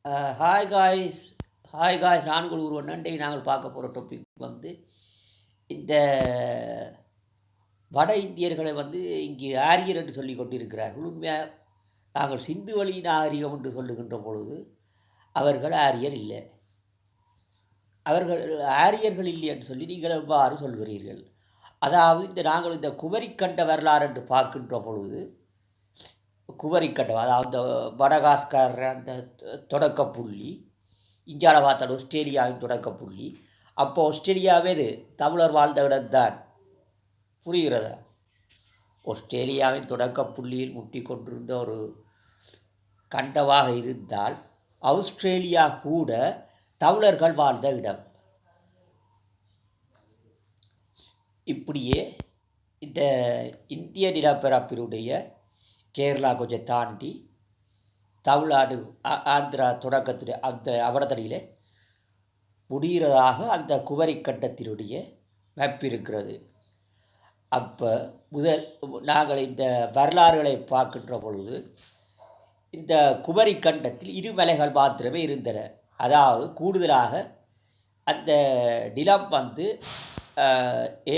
Hi guys. Hi guys, நான் உங்கள் ஒருவன். நன்றி. நாங்கள் பார்க்க போகிற டாபிக் இந்த வட இந்தியர்களை இங்கு ஆரியர் என்று சொல்லி கொண்டிருக்கிறார்கள். உண்மையாக நாங்கள் சிந்து வழி நாகரிகம் என்று சொல்லுகின்ற பொழுது அவர்கள் ஆரியர் இல்லை. அவர்கள் ஆரியர்கள் இல்லை என்று சொல்லி நீங்கள் எவ்வாறு சொல்கிறீர்கள்? அதாவது நாங்கள் இந்த குமரிக்கண்ட வரலாறு என்று பார்க்கின்ற பொழுது குமரிக்கண்டம், அதாவது மடகாஸ்கர் அந்த தொடக்க புள்ளி, இந்தியாவில் பார்த்தாலும் ஆஸ்திரேலியாவின் தொடக்க புள்ளி. அப்போ ஆஸ்திரேலியாவே இது தமிழர் வாழ்ந்த இடம்தான். புரிகிறதா? ஆஸ்திரேலியாவின் தொடக்க புள்ளியில் முட்டி கொண்டிருந்த ஒரு கண்டமாக இருந்தால் ஆஸ்திரேலியா கூட தமிழர்கள் வாழ்ந்த இடம். இப்படியே இந்த இந்திய நிலப்பரப்பினுடைய கேரளா கொஞ்சம் தாண்டி தமிழ்நாடு, ஆந்திரா தொடக்கத்தில் அந்த அவடத்தடியில் முடிகிறதாக அந்த குமரிக்கண்டத்தினுடைய மேப் இருக்கிறது. அப்போ நாங்கள் இந்த வரலாறுகளை பார்க்கின்ற பொழுது இந்த குமரிக்கண்டத்தில் இரு மலைகள் மாத்திரமே இருந்தன. அதாவது கூடுதலாக அந்த நிலம்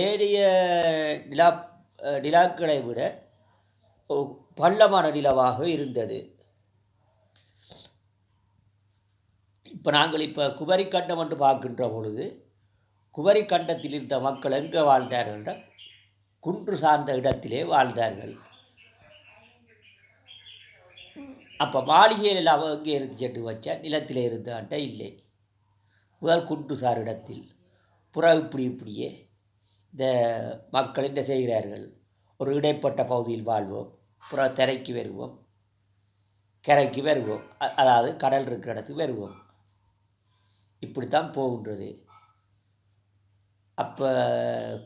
ஏனைய நிலங்களை விட பள்ளமான நிலவாக இருந்தது. இப்போ நாங்கள் குமரிக்கண்டம் என்று பார்க்கின்ற பொழுது குமரிக்கண்டத்தில் இருந்த மக்கள் எங்கே வாழ்ந்தார்கள் என்றால் குன்று சார்ந்த இடத்திலே வாழ்ந்தார்கள். அப்போ மாளிகையில் எல்லாம் எங்கே இருந்து சென்று வச்சா நிலத்திலே இருந்தாண்ட இல்லை. முதல் குன்று சார் இடத்தில் இப்படியே இந்த மக்கள் என்ன செய்கிறார்கள்? ஒரு இடைப்பட்ட பகுதியில் வாழ்வோம், திரைக்கு வருவோம், கரைக்கு வருவோம், அதாவது கடல் இருக்கிற இடத்துக்கு வருவோம். இப்படித்தான் போகின்றது. அப்போ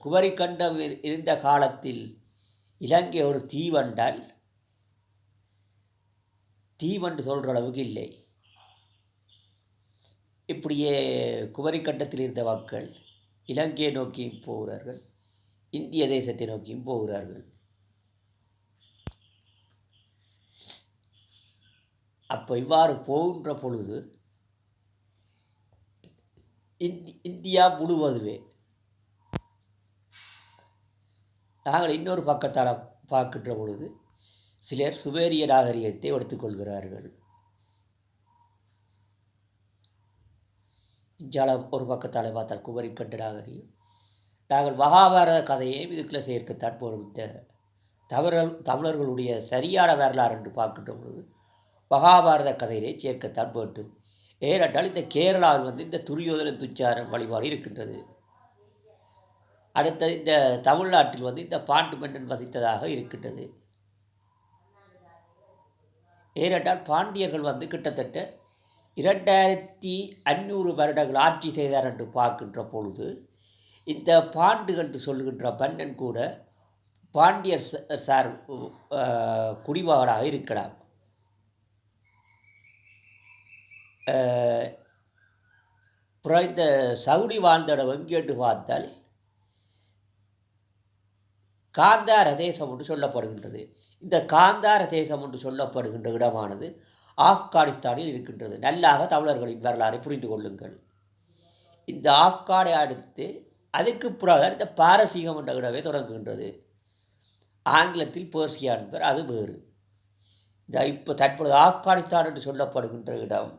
குமரிக்கண்டம் இருந்த காலத்தில் இலங்கை ஒரு தீவண்டால் தீவண்டு சொல்கிற அளவுக்கு இல்லை. இப்படியே குமரிக்கண்டத்தில் இருந்த மக்கள் இலங்கையை நோக்கியும் போகிறார்கள், இந்திய தேசத்தை நோக்கியும் போகிறார்கள். அப்போ இவ்வாறு போகின்ற பொழுது இந்தியா முழுவதுமே நாங்கள் இன்னொரு பக்கத்தால் பார்க்கின்ற பொழுது சிலர் சுமேரிய நாகரிகத்தை எடுத்துக்கொள்கிறார்கள். இந்தியாவில் ஒரு பக்கத்தால் பார்த்தால் குமரிக்கண்ட நாகரிகம். நாங்கள் மகாபாரத கதையை இதுக்குள்ளே சேர்க்கத்தான் போகிறோம். இந்த தமிழர்களுடைய சரியான வரலாறு என்று பார்க்கின்ற பொழுது மகாபாரத கதையிலே சேர்க்கத்தான் வேண்டும். ஏனென்றால் இந்த கேரளாவில் இந்த துரியோதன துச்சாரன் வழிபாடு இருக்கின்றது. அடுத்தது இந்த தமிழ்நாட்டில் இந்த பாண்டு மன்னன் வசித்ததாக இருக்கின்றது. ஏனென்றால் பாண்டியர்கள் கிட்டத்தட்ட 2500 வருடங்கள் ஆட்சி செய்தார் என்று பார்க்கின்ற பொழுது இந்த பாண்டு என்று சொல்கின்ற மன்னன் கூட பாண்டியர் சார் குடிமகனாக இருக்கலாம். அப்புறம் இந்த சவுடி வாழ்ந்த இடம் எங்கே என்று பார்த்தால் காந்தார தேசம் என்று சொல்லப்படுகின்றது. இந்த காந்தார தேசம் என்று சொல்லப்படுகின்ற இடமானது ஆப்கானிஸ்தானில் இருக்கின்றது. நல்லாக தமிழர்களின் வரலாறை புரிந்து கொள்ளுங்கள். இந்த ஆப்கானை அடுத்து அதுக்கு பிறகு இந்த பாரசீகம் என்ற இடமே தொடங்குகின்றது. ஆங்கிலத்தில் பேர்சியா என்பர், அது வேறு. இந்த இப்போ தற்பொழுது ஆப்கானிஸ்தான் என்று சொல்லப்படுகின்ற இடம்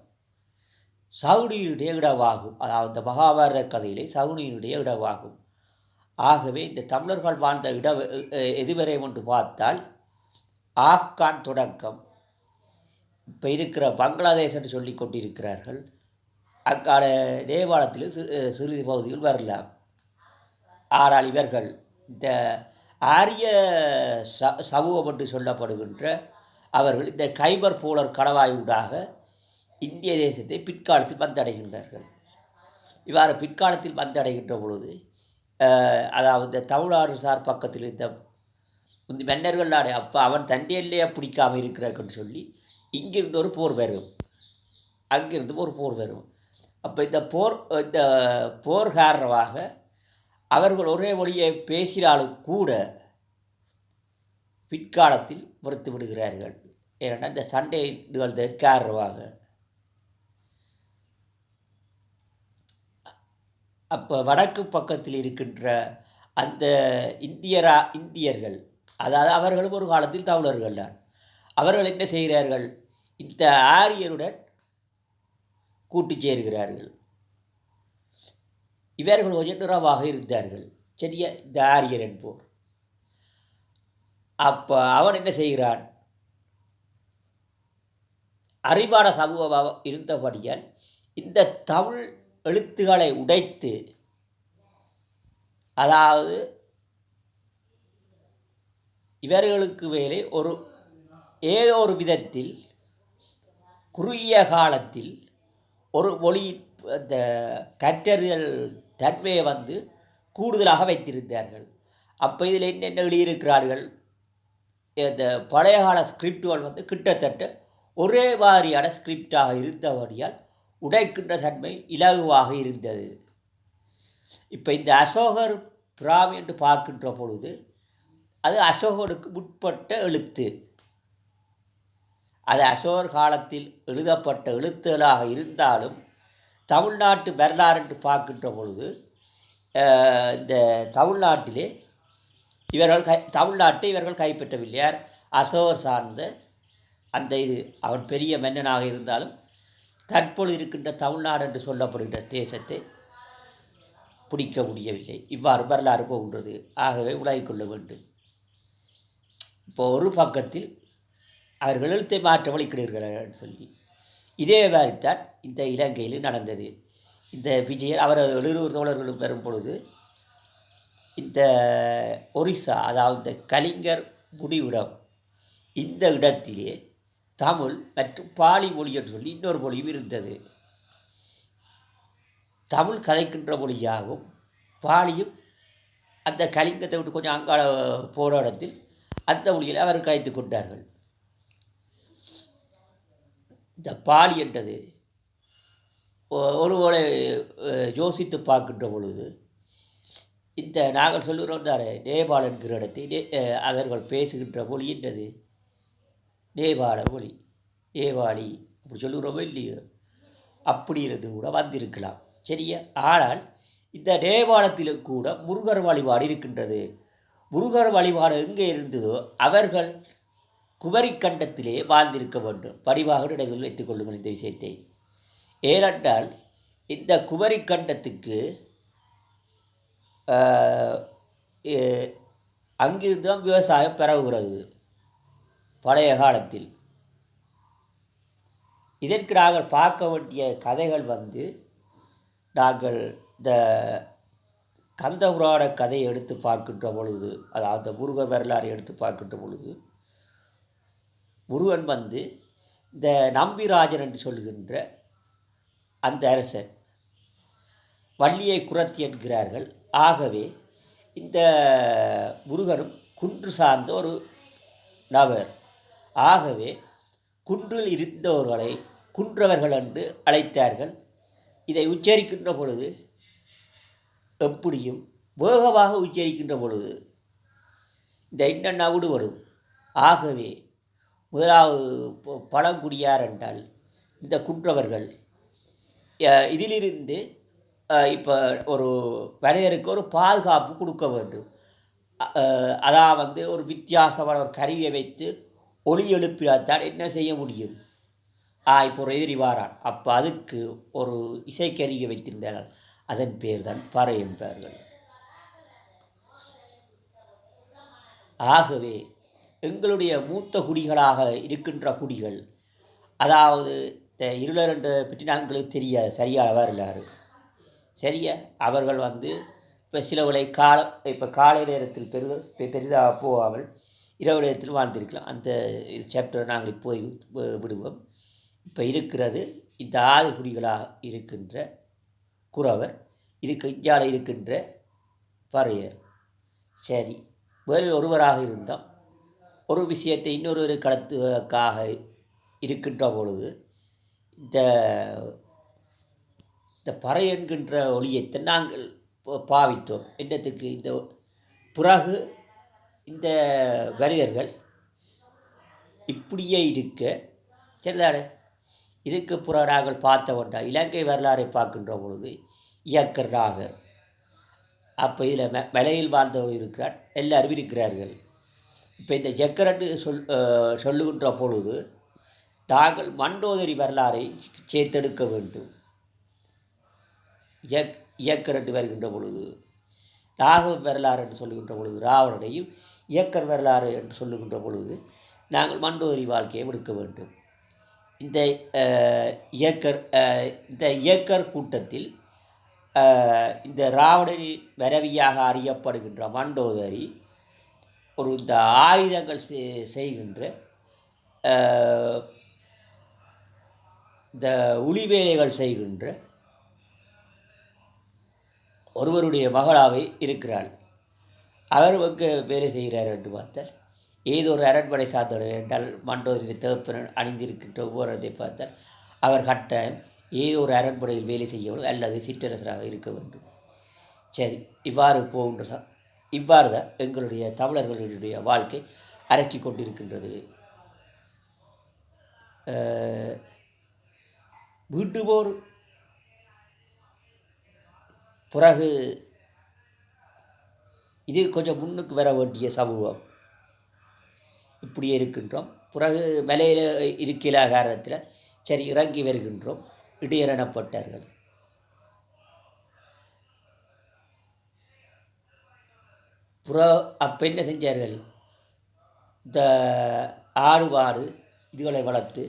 சவுடியினுடைய இடமாகும். அதாவது இந்த மகாபாரத கதையிலே சவுடியினுடைய இடமாகும். ஆகவே இந்த தமிழர்கள் வாழ்ந்த இடம் எதுவரை என்று பார்த்தால் ஆப்கான் தொடக்கம் இப்போ இருக்கிற பங்களாதேஷ் என்று சொல்லி கொண்டிருக்கிறார்கள். அக்கால நேபாளத்தில் சிறிது பகுதிகள் வரலாம். ஆனால் இவர்கள் இந்த ஆரிய சமூகம் என்று சொல்லப்படுகின்ற அவர்கள் இந்த கைபர் போலர் கடவாயூடாக இந்திய தேசத்தை பிற்காலத்தில் வந்தடைகின்றார்கள். இவ்வாறு பிற்காலத்தில் வந்தடைகின்ற பொழுது அதாவது இந்த தமிழ்நாடு சார் பக்கத்தில் இருந்த மன்னர்கள் நாடு அப்போ அவன் தண்டையிலேயே பிடிக்காமல் இருக்கிறான்னு சொல்லி இங்கிருந்து ஒரு போர் வரும், அங்கிருந்து ஒரு போர் வரும். அப்போ இந்த போர் காரணமாக அவர்கள் ஒரே மொழியை பேசினாலும் கூட பிற்காலத்தில் மறுத்து விடுகிறார்கள். ஏன்னா இந்த சண்டை நிகழ்ந்த காரணமாக அப்போ வடக்கு பக்கத்தில் இருக்கின்ற அந்த இந்தியர்கள், அதாவது அவர்களும் ஒரு காலத்தில் தமிழர்கள் தான். அவர்கள் என்ன செய்கிறார்கள்? இந்த ஆரியருடன் கூட்டு சேர்கிறார்கள். இவர்கள் உயர்நிறமாக இருந்தார்கள். சரியா? இந்த ஆரியர் என்போர். அப்போ அவன் என்ன செய்கிறான்? அறிவான சமூகமாக இருந்தபடியால் இந்த தமிழ் எழுத்துக்களை உடைத்து, அதாவது இவர்களுக்கு மேலே ஏதோ ஒரு விதத்தில் குறுகிய காலத்தில் ஒரு மொழியின் அந்த கற்றறிதல் தன்மையை கூடுதலாக வைத்திருந்தார்கள். அப்போ இதில் என்னென்ன எழுதியிருக்கிறார்கள்? இந்த பழைய கால ஸ்கிரிப்டுகள் கிட்டத்தட்ட ஒரே மாதிரியான ஸ்கிரிப்டாக இருந்தபடியால் உடைக்கின்ற தன்மை இலகுவாக இருந்தது. இப்போ இந்த அசோகர் பிராமி என்று பார்க்கின்ற பொழுது அது அசோகருக்கு முற்பட்ட எழுத்து. அது அசோகர் காலத்தில் எழுதப்பட்ட எழுத்துகளாக இருந்தாலும் தமிழ்நாட்டு வரலாறு என்று பார்க்கின்ற பொழுது இந்த தமிழ்நாட்டிலே தமிழ்நாட்டை இவர்கள் கைப்பற்றவில்லை. அசோகர் சார்ந்த அந்த அவன் பெரிய மன்னனாக இருந்தாலும் தற்பொழுது இருக்கின்ற தமிழ்நாடு என்று சொல்லப்படுகின்ற தேசத்தை பிடிக்க முடியவில்லை. இவ்வாறு வரலாறு போகின்றது. ஆகவே உலகிக்கொள்ள வேண்டும். இப்போ ஒரு பக்கத்தில் அவர்கள் எழுத்தை மாற்ற வழிக்கிடுகிறார்கள் சொல்லி, இதே மாதிரித்தான் இந்த இலங்கையில் நடந்தது. இந்த விஜயன் அவர் 70 தோழர்களும் பெறும் பொழுது இந்த ஒரிசா, அதாவது இந்த கலிங்கர் முடிவிடம், இந்த இடத்திலே தமிழ் மற்றும் பாலி மொழி என்று சொல்லி இன்னொரு மொழியும் இருந்தது. தமிழ் கதைக்கின்ற மொழியாகவும் பாலியும் அந்த கலிங்கத்தை விட்டு கொஞ்சம் அங்காள போன இடத்தில் அந்த மொழியில் அவர் கதைத்து கொண்டார்கள். இந்த பாலி என்றது ஒருவேளை யோசித்து பார்க்கின்ற பொழுது இந்த நாங்கள் சொல்லுகிறோம் தானே, நேபாள் என்கிற இடத்தை அவர்கள் பேசுகின்ற மொழி என்றது நேபாள மொழி, நேபாளி அப்படி சொல்லுகிறோமோ இல்லையோ, அப்படி இருந்து கூட வந்திருக்கலாம். சரியா? ஆனால் இந்த நேபாளத்திலும் கூட முருகர் வழிபாடு இருக்கின்றது. முருகர் வழிபாடு எங்கே இருந்ததோ அவர்கள் குமரிக்கண்டத்திலே வாழ்ந்திருக்க வேண்டும். படிவாக நினைவில் வைத்துக் கொள்ளுங்கள் இந்த விஷயத்தை. ஏனென்றால் இந்த குமரிக்கண்டத்துக்கு அங்கிருந்து தான் விவசாயம் பரவுகிறது பழைய காலத்தில். இதற்கு நாங்கள் பார்க்க வேண்டிய கதைகள் நாங்கள் இந்த கந்தபுராண கதையை எடுத்து பார்க்கின்ற பொழுது, அதாவது முருகன் வரலாறு எடுத்து பார்க்கின்ற பொழுது, முருகன் இந்த நம்பிராஜன் என்று சொல்லுகின்ற அந்த அரசன் வள்ளியை குறத்தி என்கிறார்கள். ஆகவே இந்த முருகனும் குன்று சார்ந்த ஒரு நபர். ஆகவே குன்றில் இருந்தவர்களை குன்றவர்கள் என்று அழைத்தார்கள். இதை உச்சரிக்கின்ற பொழுது எப்படியும் வேகமாக உச்சரிக்கின்ற பொழுது இந்த இன்ன விடுபடும். ஆகவே முதலாவது பழங்குடியார் என்றால் இந்த குன்றவர்கள். இதிலிருந்து இப்போ ஒரு ஒரு பாதுகாப்பு கொடுக்க வேண்டும். அதான் ஒரு வித்தியாசமான ஒரு கருவியை வைத்து ஒளி எழுப்பினால்தான் என்ன செய்ய முடியும். இப்போ ஒரு எதிரி வாரான், அப்போ அதுக்கு ஒரு இசைக்கருவியை வைத்திருந்தார்கள். அதன் பேர் தான் பறை என்பார்கள். ஆகவே எங்களுடைய மூத்த குடிகளாக இருக்கின்ற குடிகள், அதாவது இந்த இருளர் என்று பற்றி நாங்களுக்கு தெரியாது சரியான வரலாறு. சரியா? அவர்கள் இப்போ சிலவளை இப்போ காலை நேரத்தில் பெரிதாக போகாமல் இரவு நேரத்தில் வாழ்ந்திருக்கலாம். அந்த சாப்டரை நாங்கள் இப்போது விடுவோம். இப்போ இருக்கிறது இந்த ஆதிகுடிகளாக இருக்கின்ற குறவர், இதுக்கு இஞ்சால இருக்கின்ற பறையர். சரி, வேறு ஒருவராக இருந்தோம். ஒரு விஷயத்தை இன்னொரு கடத்துவதற்காக இருக்கின்ற பொழுது இந்த பறை என்கின்ற ஒளியத்தை நாங்கள் பாவித்தோம். என்னத்துக்கு? இந்த பிறகு இந்த மனிதர்கள் இப்படியே இருக்க சரிதானே. இதுக்கு பிறகு நாங்கள் பார்த்தவொண்டா இலங்கை வரலாறை பார்க்கின்ற பொழுது இயக்கர் நாகர் அப்போ இதில் மலையில் வாழ்ந்தவர் இருக்கிறார், எல்லாரும் இருக்கிறார்கள். இப்போ இந்த ஜக்கரட்டு சொல்லுகின்ற பொழுது நாங்கள் மண்டோதரி வரலாறை சேர்த்தெடுக்க வேண்டும். இயக்கரட்டு வருகின்ற பொழுது ராகவ வரலாறு என்று சொல்லுகின்ற பொழுது ராவணனையும், இயக்கர் வரலாறு என்று சொல்லுகின்ற பொழுது நாங்கள் மண்டோதரி வாழ்க்கையை எடுக்க வேண்டும். இந்த இயக்கர் கூட்டத்தில் இந்த ராவணனின் வரவியாக அறியப்படுகின்ற மண்டோதரி இந்த ஆயுதங்கள் செய்கின்ற இந்த உளிவேலைகள் செய்கின்ற ஒருவருடைய மகளாகவே இருக்கிறாள். அவர் வேலை செய்கிறார் என்று பார்த்தால் ஏதோ ஒரு அரண்மனை சார்ந்தவர் என்றால் மண்டோதரி தேப்பன் அணிந்திருக்கின்ற ஒவ்வொருதை பார்த்தால் அவர் கட்டாயம் ஏதோ ஒரு அரண்மனையில் வேலை செய்யவும் அல்லது சிற்றரசராக இருக்க வேண்டும். சரி, இவ்வாறு தான் எங்களுடைய தமிழர்களுடைய வாழ்க்கை அரக்கி கொண்டிருக்கின்றது. வீட்டு போர் பிறகு இது கொஞ்சம் முன்னுக்கு வர வேண்டிய சமூகம். இப்படியே இருக்கின்றோம். பிறகு மலையில் இருக்கிற காரணத்தில் சரி இறங்கி வருகின்றோம். இடையரணப்பட்டார்கள். அப்போ என்ன செஞ்சார்கள்? இந்த ஆடு மாடு இதுகளை வளர்த்து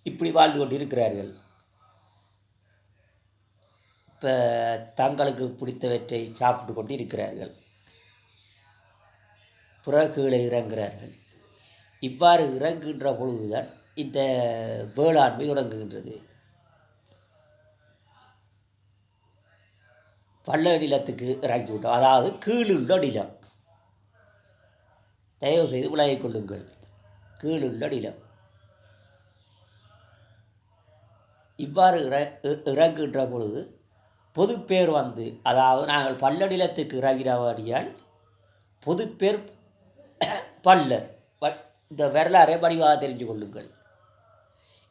இப்படி வாழ்ந்து கொண்டு இருக்கிறார்கள். இப்போ தங்களுக்கு பிடித்தவற்றை சாப்பிட்டு கொண்டு இருக்கிறார்கள். கீழே இறங்குகிறார்கள். இவ்வாறு இறங்குகின்ற பொழுதுதான் இந்த வேளாண்மை தொடங்குகின்றது. பள்ள நிலத்துக்கு இறங்கிவிட்டோம், அதாவது கீழுள்ள நிலம். தயவு செய்து விலகிக் கொள்ளுங்கள். கீழுள்ள நிலம். இவ்வாறு இறங்குகின்ற பொழுது பொதுப்பேர் அதாவது நாங்கள் பள்ள நிலத்துக்கு இறங்கினபடியால் பொதுப்பேர் பல்லர். இந்த வரலாறை வடிவாக தெரிஞ்சு கொள்ளுங்கள்.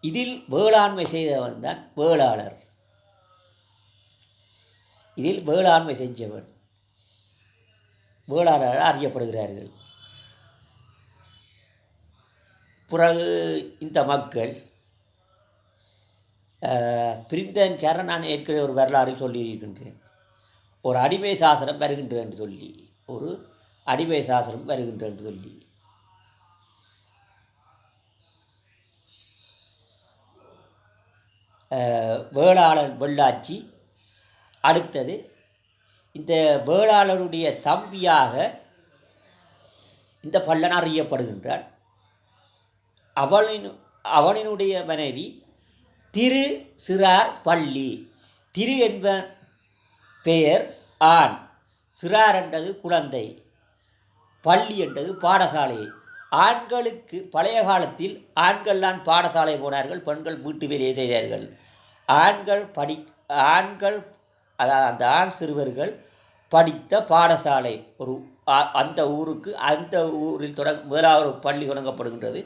இதில் வேளாண்மை செய்தவன் தான் வேளாளர். இதில் வேளாண்மை செஞ்சவன் வேளாளர் அறியப்படுகிறார்கள். பிறகு இந்த மக்கள் பிரிந்தன் நான் ஏற்கனவே ஒரு வரலாறில் சொல்லியிருக்கின்றேன். ஒரு அடிமை சாசனம் வருகின்றது என்று சொல்லி வேளாளர் வெள்ளாட்சி. அடுத்தது இந்த வேளாளருடைய தம்பியாக இந்த பல்லன் அறியப்படுகின்றான். அவனினுடைய மனைவி திரு சிறார் பள்ளி. திரு என்ப பெயர் ஆண், சிறார் என்றது குழந்தை, பள்ளி என்றது பாடசாலை. ஆண்களுக்கு பழைய காலத்தில் ஆண்கள்லாம் பாடசாலை போனார்கள், பெண்கள் வீட்டு வேலையை செய்தார்கள். ஆண்கள் அதாவது அந்த ஆண் சிறுவர்கள் படித்த பாடசாலை அந்த ஊரில் முதலாவது பள்ளி தொடங்கப்படுகின்றது.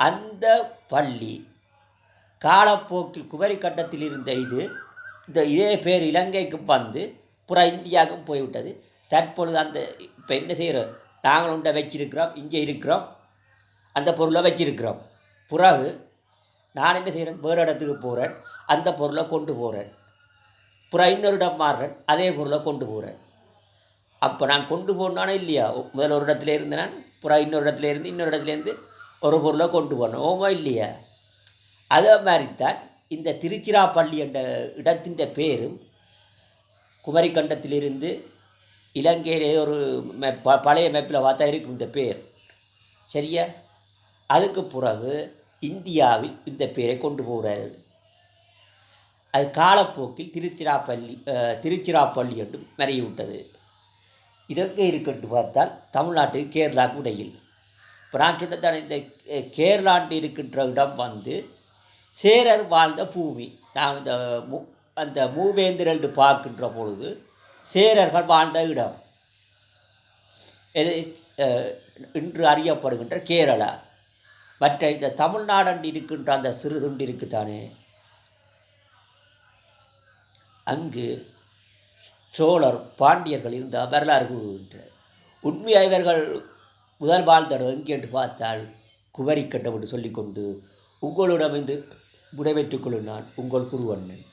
அந்த பள்ளி காலப்போக்கில் குமரி கட்டத்தில் இருந்த இதே பேர் இலங்கைக்கு இந்தியாவுக்கும் போய்விட்டது. தற்பொழுது இப்போ என்ன செய்கிறோம்? நாங்கள் உண்டை வச்சிருக்கிறோம், இங்கே இருக்கிறோம், அந்த பொருளை வச்சிருக்கிறோம். பிறகு நான் என்ன செய்கிறேன்? வேறு இடத்துக்கு போகிறேன், அந்த பொருளை கொண்டு போகிறேன். இன்னொரு இடம் மாறுறேன், அதே பொருளை கொண்டு போகிறேன். அப்போ நான் கொண்டு போனானே இல்லையா? முதல்ல ஒரு இடத்துல இருந்து நான் இன்னொரு இடத்துலேருந்து ஒரு பொருளை கொண்டு போனேன். ஓமா இல்லையா? அதே மாதிரித்தான் இந்த திருச்சிராப்பள்ளி என்ற இடத்தின் பேரும் குமரி கண்டத்திலிருந்து இலங்கையிலே ஒரு பழைய மேப்பில் பார்த்தா இருக்கும் இந்த பேர். சரியா? அதுக்கு பிறகு இந்தியாவில் இந்த பேரை கொண்டு போகிறார்கள். அது காலப்போக்கில் திருச்சிராப்பள்ளி என்று மறைவிட்டது. இதற்கு இருக்கட்டு பார்த்தால் தமிழ்நாட்டுக்கு கேரளாவுக்கு இடையில். இப்போ நான் சொன்னதான இந்த கேரளாண்டு இருக்கின்ற இடம் சேரர் வாழ்ந்த பூமி. நாங்கள் அந்த மூவேந்தர் என்று பார்க்கின்ற பொழுது சேரர்கள் வாழ்ந்த இடம் இன்று அறியப்படுகின்ற கேரளா. மற்ற இந்த தமிழ்நாடு இருக்கின்ற அந்த சிறு துண்டு இருக்குத்தானே, அங்கு சோழர் பாண்டியர்கள் இருந்தால் வரலாறு கூறுகின்றனர். உண்மையாக இவர்கள் முதல் வாழ்ந்தடம் எங்கே என்று பார்த்தால் குமரிக்கண்டம் என்று சொல்லிக்கொண்டு உங்களிடம் விடைபெற்றுக் கொள்ளும் நான் உங்கள் குருவண்ணன்.